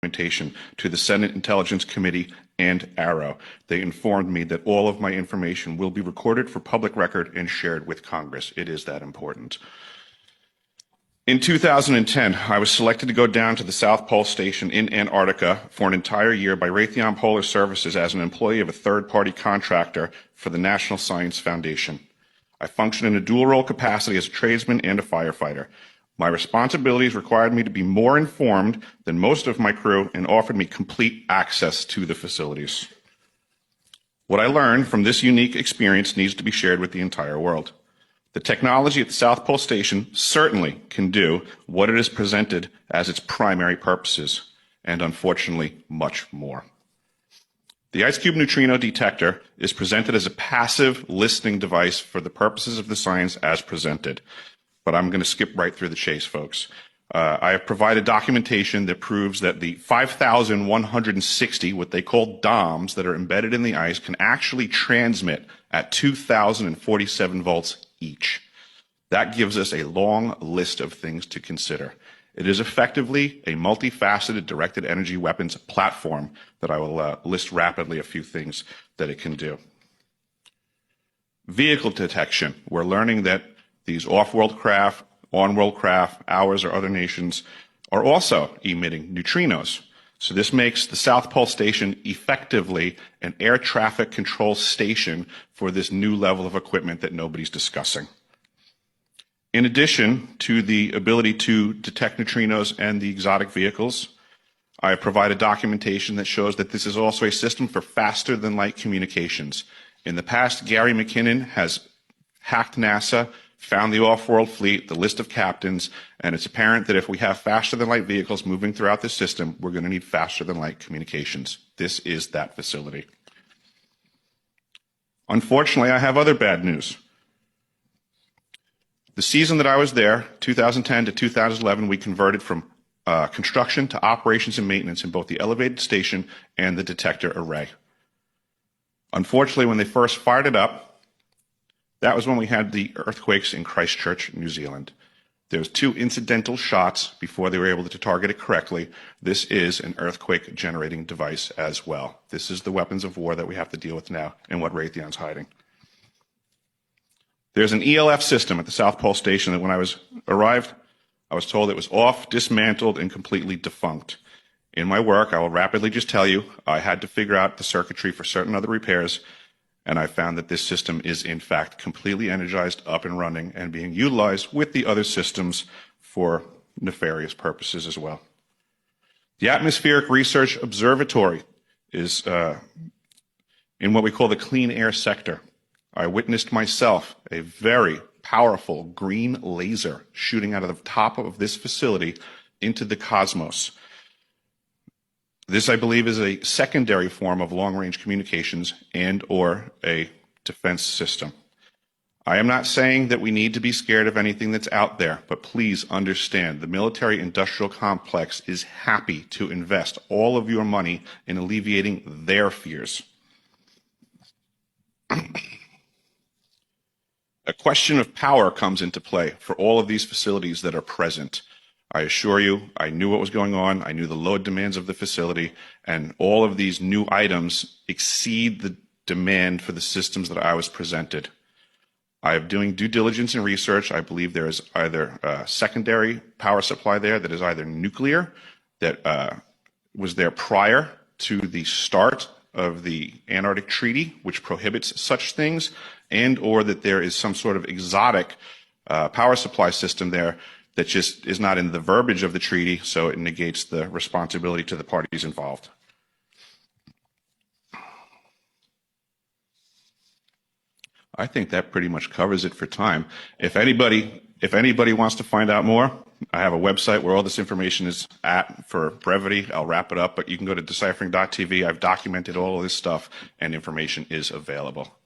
documentation to the Senate Intelligence Committee and AARO. They informed me that all of my information will be recorded for public record and shared with Congress. It is that important. In 2010, I was selected to go down to the South Pole Station in Antarctica for an entire year by Raytheon Polar Services as an employee of a third-party contractor for the National Science Foundation. I functioned in a dual-role capacity as a tradesman and a firefighter. My responsibilities required me to be more informed than most of my crew and offered me complete access to the facilities. What I learned from this unique experience needs to be shared with the entire world. The technology at the South Pole Station certainly can do what it is presented as its primary purposes, and unfortunately, much more. The IceCube neutrino detector is presented as a passive listening device for the purposes of the science as presented. But I'm going to skip right through the chase, folks. I have provided documentation that proves that the 5,160, what they call DOMs, that are embedded in the ice can actually transmit at 2,047 volts each. That gives us a long list of things to consider. It is effectively a multifaceted directed energy weapons platform that I will list rapidly a few things that it can do. Vehicle detection. We're learning that these off-world craft, on-world craft, ours or other nations, are also emitting neutrinos. So this makes the South Pole Station effectively an air traffic control station for this new level of equipment that nobody's discussing. In addition to the ability to detect neutrinos and the exotic vehicles, I have provided documentation that shows that this is also a system for faster than light communications. In the past, Gary McKinnon has hacked NASA, found the off-world fleet, the list of captains, and it's apparent that if we have faster-than-light vehicles moving throughout the system, we're going to need faster-than-light communications. This is that facility. Unfortunately, I have other bad news. The season that I was there, 2010 to 2011, we converted from construction to operations and maintenance in both the elevated station and the detector array. Unfortunately, when they first fired it up, that was when we had the earthquakes in Christchurch, New Zealand. There was 2 incidental shots before they were able to target it correctly. This is an earthquake generating device as well. This is the weapons of war that we have to deal with now and what Raytheon's hiding. There's an ELF system at the South Pole Station that when I arrived, I was told it was off, dismantled, and completely defunct. In my work, I will rapidly just tell you, I had to figure out the circuitry for certain other repairs, and I found that this system is, in fact, completely energized, up and running, and being utilized with the other systems for nefarious purposes as well. The Atmospheric Research Observatory is in what we call the clean air sector. I witnessed myself a very powerful green laser shooting out of the top of this facility into the cosmos. This, I believe, is a secondary form of long-range communications and or a defense system. I am not saying that we need to be scared of anything that's out there, but please understand the military-industrial complex is happy to invest all of your money in alleviating their fears. A question of power comes into play for all of these facilities that are present. I assure you, I knew what was going on. I knew the load demands of the facility, and all of these new items exceed the demand for the systems that I was presented. I am doing due diligence and research. I believe there is either a secondary power supply there that is either nuclear, that was there prior to the start of the Antarctic Treaty, which prohibits such things, and or that there is some sort of exotic power supply system there that just is not in the verbiage of the treaty, so it negates the responsibility to the parties involved. I think that pretty much covers it for time. If anybody wants to find out more, I have a website where all this information is at. For brevity, I'll wrap it up, but you can go to deciphering.tv. I've documented all of this stuff, and information is available.